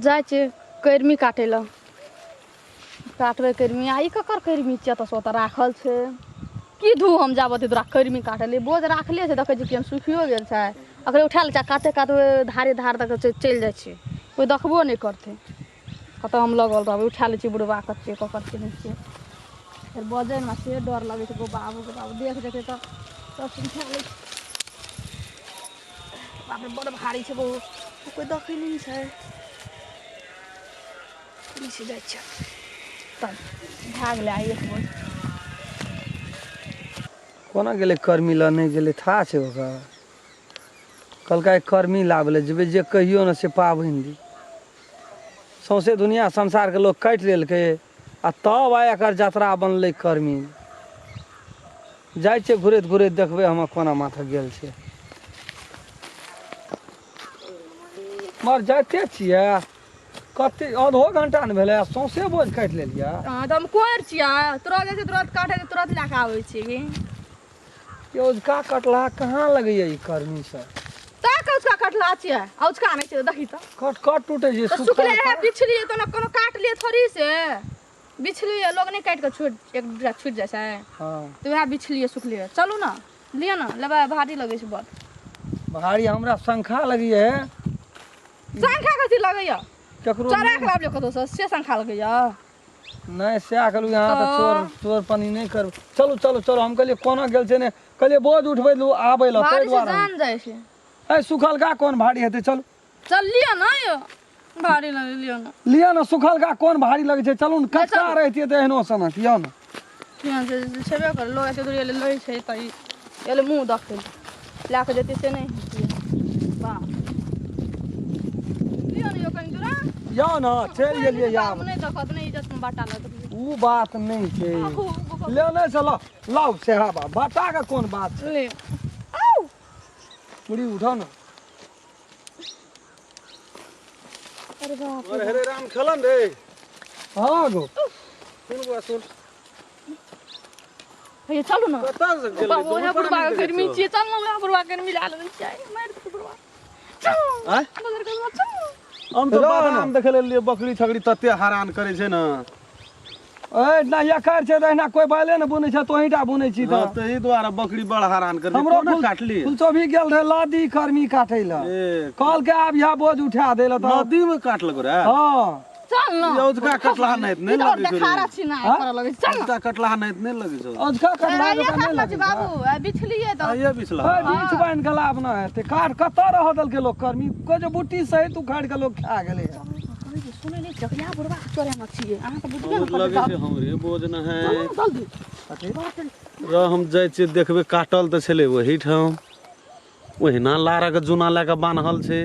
जाए छे कर्मी काटे ला काटबे कर्मी आई ककर कर्मी छिया तो सोता राखल छे की धू हम जाबते तोरा कर्मी काटे ले बोझ राखले छे देखे छी केन सुखियो गेल छे अगर उठा ले काटे काटे धारे धार तक चल जाए छे कोई देखबो नहीं करते कत हम लगल रहबे उठा ले छी बुढ़वा कते ककर केहन छे फिर बजे में से डर लगे छे गो बाबू देख देखे तो सब उठा ले बाप रे बड़ भारी छे गो कोई देखे नहीं छे नीचे जाए छे तब भाग ले आई एक बोझ कोना गेले कर्मी ला नहीं गेले था छे ओका कलका कर्मी लाबले जेबे जे कहियो न से पाबहिन दी सौसे दुनिया संसार के लोग काट लेलके आ तब आय एकर यात्रा बनले कर्मी जाय छे घुरैत घुरैत देखबे हम कोना माथा गेल छे मर जाते छिए कते आधो घंटा न भेले सौसे बोझ काट लेलिया हां त हम कोर छिया तुरंत जैसे तुरंत काटे के तुरंत लेके आवे छी ये उसका कटला कहाँ लगे ई कर्मी से ताक उसका कटला छिया आ उसका नहीं छे देखी त कट कट टूटे जे तो सुखले है बिछली तो न कोनो काट लिए थोड़ी से बिछली लोग नहीं काट के छूट एक दूसरा छूट जाए छे हां तो वह बिछली सुखली चलू ना लियो ना लेबा भारी लगे छे बहुत भारी हमरा संखा लगी है संख्या कथि लगैया केकरो चरा खराब ले कतो से संख्या लगैया नहीं से कहलु यहाँ तो चोर चोर पानी नहीं कर चलो चलो चलो हम कहलिए कोना गेल छे ने कहलिए बोझ उठबै लू आबै ल तै द्वारा जान जाए छे ए सुखल का कोन भारी हेते चलो चल लियो ना यो भारी लियो ना लिया ना सुखल का कोन भारी लगे छे चलू न कच्चा रहतिए त एहनो सनक यो ना यहाँ से छेबे कर लो ऐसे दूर ले लई छे त एले मुंह देखते लाके जेते से नहीं वाह लियो ना यो कनी दूरा यो ना चल गेलिए या नहीं देखत नहीं इज्जत में बाटा लग ऊ बात नहीं छे ले नहीं चलो लाओ सेहाबा बाटा का कोन बात छे ले आओ मुड़ी उठा ना अरे बाप अरे हरे राम खलन रे हां गो सुन बा सुन ये चलो ना कता से गेल बाबू यहाँ बुढ़वा के गर्मी छिए चल ना यहाँ बुढ़वा के मिला लेबै चाय मार दे बुढ़वा चल आय बदर के चल हम तो बादाम देखे लिए बकरी छकड़ी तते हैरान करे छे ना ए ना या कर छे ना कोई बाले न बुनै छ तोहीटा बुनै छी त तही द्वारा बकरी बड़ हैरान कर हमरो कोना काटली फुलचो भी गेल रहे लादी कर्मी काटै ला ए कल के आब यहाँ बोझ उठा देला त नदी में काट लगो रे हां चल ना ये उसका कटला नहीं लगे छे खारा छिना कर लगे चल उसका कटला नहीं लगे छे अजका कटला ये का नहीं काटला लगे छी बाबू बिछलिए तो ये बिसला ए बीच बाइन गला अपना है काट कत रह दल के लोग कर्मी को जो बुट्टी सहित उखाड़ के लोग खा गेले सुने नहीं चकला बुढ़वा चोरे मत छिए अहाँ तो बुझबे बोझ न लगे छे हमरे बोझ न है जल्दी र हम जाय छी देखबे काटल त छले वही ठाम ओहिना लारा के जुना लेके बान्हल छे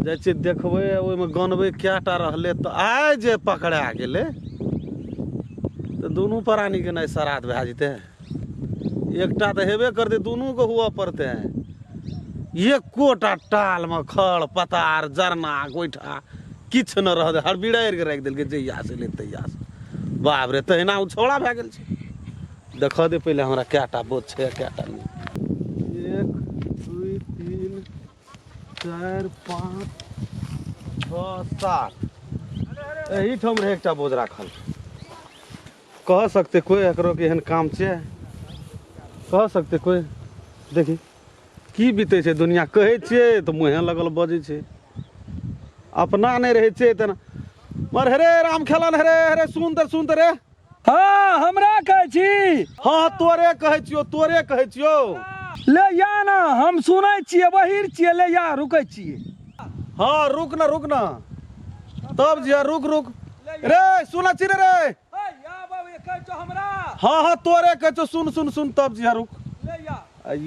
जाय छी देखबे ओय में गनबे क्याटा रहले त आय जे पकड़ा गेले त दोनों प्राणी के नहीं श्राद्ध भए जेते एकटा त हेबे करते दोनों को हुआ पड़ते हैं एक कोटा टाल में खड़ पतार जरना गोइठा किछ न रह दे हड़बिड़ार के राख देल के जइया से ले तैया से बाप रे तहिना उ छोड़ा भए गेल छै देख दे पहले हमरा क्याटा बोझ छै क्याटा नहीं 1 2 3 4 5 6 7 एही ठम रहे एकटा बोझ राखल कह सकते कोई एकरो के एहन काम छै कह सकते कोई देखी की बीते छै दुनिया कहै छियै तऽ मुँहे लगल बजै छै अपना नहीं रहे छै तना मर हरे राम खेलन हरे हरे सुन त रे हां हमरा कहै छी हां तोरे कहै छियो ले या ना हम सुनै छियै बहिर छियै ले या रुकै छियै हां रुक न तब जिया रुक रे सुना छी रे या बाबू ये कहै छो हमरा हां तोरे कहै छो सुन तब जिया रुक ले या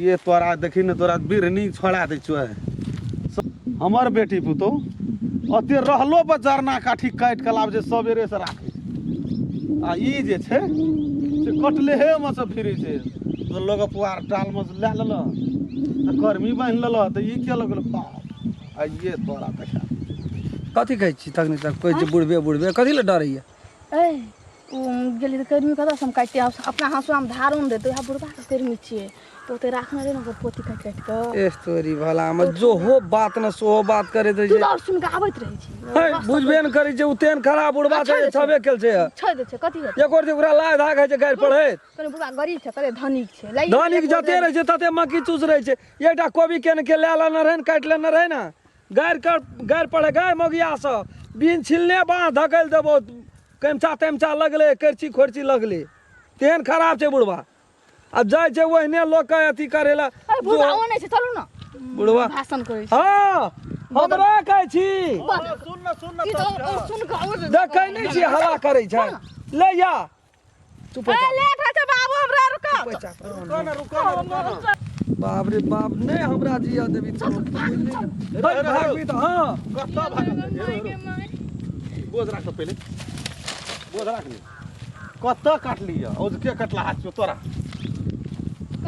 ये तोरा देखी न तोरा बिरनी छोड़ा दै छो हमर बेटी पुतो अते रहलो पर जरना काठी काट के लाब जे सबेरे से राखे आ ई जे छै से कटले हे में से फिरै छै तो लोग पुआर टाल में ले लेलो त कर्मी बांध लेलो त ई के लगल बाप आ ये तोरा देखा कथी कहै छी तखनी तक कोई जे बुढ़बे कथी ले डरैया ए गेली तऽ कर्मी कतऽ से हम काटि अपना हाँसुआमे धारो ने देतै बुढ़बा के कर्मी छियै तो ते राखने रहे ना पोती काटि काटि कऽ ए स्टोरी भला हम जो हो बात न सो बात करैत रहे तू छै और सुन के आबैत रहै छी बुझबे न करै छै उतेन खराब बुढ़बा छै छबे केल छै छोड़ दे छै कथी हेतै एक और ओकरा लाय धाग है छै गारि पढ़ैत कने बुढ़बा गरीब छै कते धनिक छै धनिक जते रहे छै तते मक्की चूस रहे छै एकटा कोबी केन के ले लेने रहे न काटि लेने रहे ना गारि पढ़े गाय मगिया सब बिन छिलने बाँह धकैल देबो कैमचा तैमचा लगले करची खोरची लगले तेहन खराब छै बुढ़बा अब जाय छै ओहने लोग के अथी करेला बुढ़बा ओने छै चलू ना बुढ़बा भाषण करै छै हाँ हमरा कहै छी ई तो और सुन के और देखै नहि छी हवा करै छै ले या चुप ए लेट है छै बाबू हमरा रुका बाप रे बाप नहीं हमरा जिया देवी भागबी तो हाँ कत्ता भागल बोझ राख पहले बोझ राख ले कत्ता काट लिया और के कटला हाथ में तोरा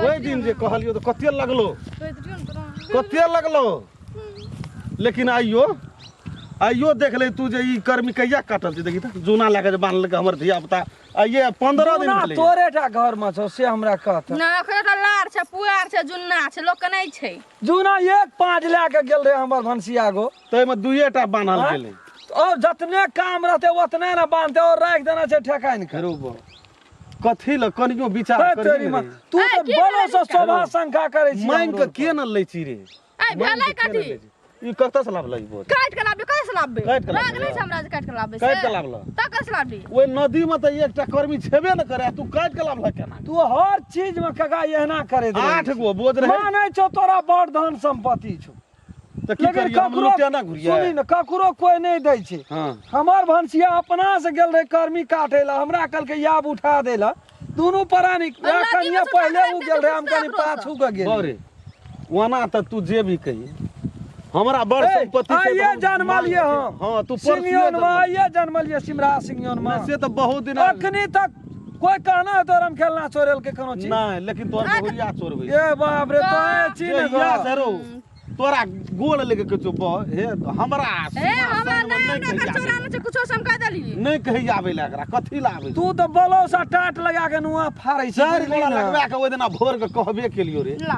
ओइ दिन जे कहलियो तो कते लगलो कते लगलो लेकिन आइयो देख ले तू जे ई कर्मी कहिया काटल छै देखी त जूना लागे जे बांधल के हमर धिया पुता आइए 15 दिन भेलै तोरेटा घर में छौ से हमरा कहत ना एखन लार छै पुआर छै जुन्ना छै लोक के नै छै जूना 1-5 लेके गेल रहे हमर भनसिया गो तै में दुइएटा बांधल गेलै और जतने काम रहते उतने ना बांधते और राख देना छै ठेकाइन के रुको कथी ल कनियो विचार करी तू तो बोलो से शोभा शंका करे छी मांग के न लै छी रे ए भेलै कथी ई कतऽ से लाभ लई बोझ काट के लाबे कैसे लाबे काट के राग नै छै हमरा जे काट के लाबे काट के लाबला त कैसे लाबे ओइ नदी में त एकटा कर्मी छेबे न करे तू काट के लाबला केना तू हर चीज में कका एहना करे दे 8 गो बोझ रहे मानै छौ तोरा बड़ धन संपत्ति छौ त की करियो हम लुटिया ना घुरिया सुनी न ककरो कोई नहीं दै छै हां हमर भनसिया अपना से गेल रहे कर्मी काटे ला हमरा कल के याब उठा देला दोनों परानी कनिया पहले उ गेल रहे हम कनी पाछू के गेल बारे वना त तू जे भी कही हमरा बड़ संपत्ति से ये जन्मलिए हम हां तू सिंगियन में ये जन्मलिए सिमरा सिंगियन में से त बहुत दिन अखनी तक कोई कहना है तोरम खेलना चोरेल के कोनो चीज नहीं लेकिन तोर घुरिया चोरबै ए बाप रे तो ए चीज या जरो तोरा गोल लेके के चुप हे हमरा ए हमरा नाम न कर चोरानो छै कुछो सम कह देली नहीं कहि आबै ला एकरा कथि ला आबै तू तो बोलो सा टाट लगा के नुआ फाड़ै छै चार गोला लगवा के ओइ दिना भोर के कहबे केलियो रे ला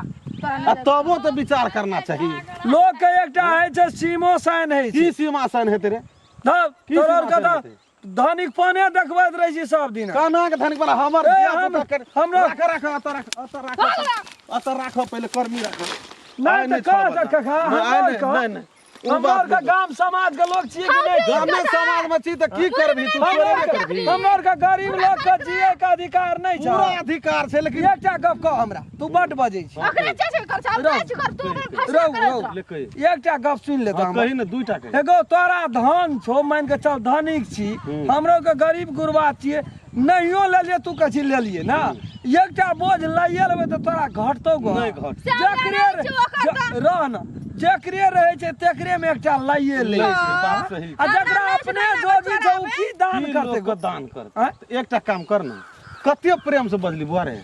तबो तो विचार करना चाहिए लोग के एकटा है छै सीमो साइन है की सीमा सन हेते रे तब की तोर सीमा कथा साइन हेतै? धनिक पाने देखबैत रहे छी सब दिन काना के धनिक वाला हमर ए, दिया हम- पुता कर हमरा- राख अत राख पहले कर्मी राख नहीं तो कह सक खा नहीं हमर का गांव समाज के लोग छिए कि नहीं गामे समाज में छी त की करबी तू चोरे करबी हमर का गरीब लोग के जिए के अधिकार नहीं छै पूरा अधिकार छै लेकिन एकटा गप कह हमरा तू बड बजै छी अखने छै कर चाल काज कर तू फैसला रौ कर रौ ले कही एकटा गप सुन ले त कही न दुईटा कही एगो तोरा धन छो मान के चल धनिक छी हमरो के गरीब गुरबा छिए नहियो ले ले तू कछि ले लिए ना एकटा बोझ लइए लेबे त तोरा घटतो गो नहीं घट जकरे रह न जकरे रहे छै तेकरे में एकटा लइए ले बात सही आ जकरा अपने जोगी छै उ की दान की करते लोग दान कर एकटा काम कर न कते प्रेम से बजली बुआरे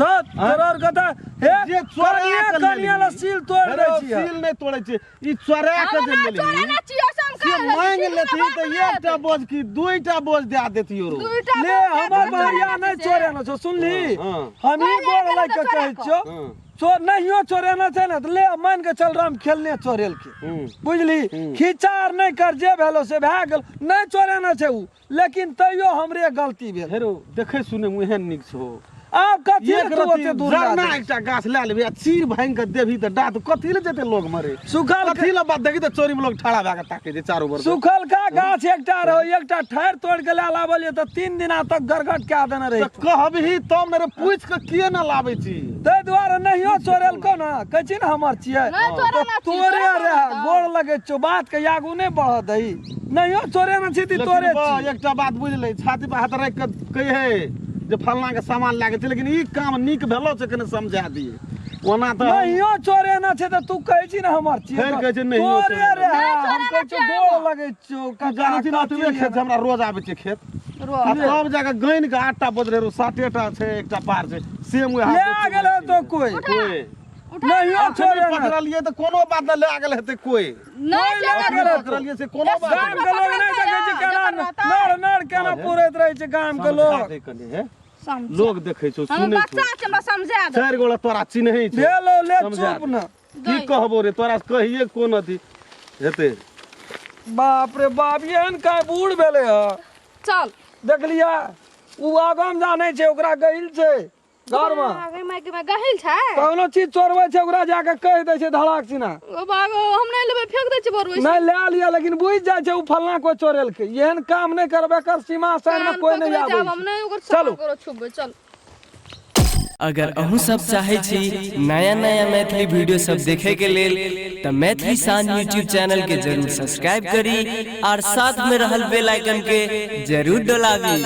तोर कथा हे जे चोरा के ले कनिया ला सील तोड़ दै छी सील नहीं तोड़े छै ई चोरा के जे लेली चोराना छियो सम से कह मांग लेती त एकटा बोझ की दुईटा बोझ दे देती रो ले हमर बढ़िया नहीं चोरे न छो सुनली हाँ। हम ही गोड़ लाग के कहै छो हां चोर नहियो चोरेना छै न त ले मान के चल राम खेलने चोरेल के बुझली खिचार नहीं कर जे भेलो से भए गेल नहीं चोरेना छै उ लेकिन तैयो हमरे गलती भेल हेरो देखे सुने मु एहन निक छो आब कथी एक तू ओते रति दूर जरना ला एकटा गाछ ला लेबे आ चीर भांग के देबी त डात कथि ले जेते लोग मरे सुखल कथि ले बात देखी त चोरी में लोग ठाड़ा भए के ताके जे चारों बर सुखल का गाछ एकटा रहो एकटा ठाड़ तोड़ के ला लाबलिए त 3 दिना तक गरगट के देने रही त कहबही तब ने पूछ के किए न लाबै छी ताहि दुआरे नहियो चोरेल को ना कहै छी न हमर छियै नहीं चोराना तो तोरे रे गोड़ लगे छो बात के आगू नहीं बढ़ दही नहियो चोरे न छी ती तोरे छी एकटा बात बुझ ले छाती पे हाथ रख के कहे जे फलना के सामान लागे छै लेकिन ई काम नीक भेलो छै कने समझा दिए ओना त नहियो चोरे न छै त तू कहै छी न हमर छियै फेर कहै छै नहियो तोरे रे हम कहै छो गोड़ लगे छो का जानै छी ना तुए खेत हमरा रोज आबै छै खेत आ सब जगह गइन के आटा बोझ रे 60टा छै एकटा पार छै सेम उहे ले गेल तो कोई कोई नहियो चोरे चोरे न पकड़लिए त कोनो बात न ले गेल हेतै कोई नहीं ले गेल पकड़लिए से कोनो बात गाम के लोग नहीं देखे छी केना नड़ केना पुरैत रहै छै गाम के लोग लोग देखे छौ हम सुनै बच्चा छौ छै हमरा समझा दे। चारि गोला तोरा चिन्है छौ भेलो ले समझा चुप न की कहबो रे तोरा कहिए कोन अथी हेतै। बाप रे बाप एहन काय बूढ़ भेले ह चल देखलिया उ आगाम जानै छै ओकरा गहिल छै घर में आगे माय के गहिल छै कोनो चीज चोरबै छै ओकरा जाके कह दै छै धड़ाक सिना ओ बागो हम नहीं लेबै फेंक दै छी बरबै नहीं ले लिया लेकिन बुझ जाय छै उ फलना कोई चोरेलकै एहन काम नहीं करबे कर सीमा साइड में कोई नहीं आबै हम नहीं ओकर चलू। करो छुबे चल। अगर अहूँ सब चाहे छी नया नया मैथिली वीडियो सब देखे के लेल त मैथिली साँझ यूट्यूब चैनल के जरूर सब्सक्राइब करी और साथ में रहल बेल आइकन के जरूर दबावी।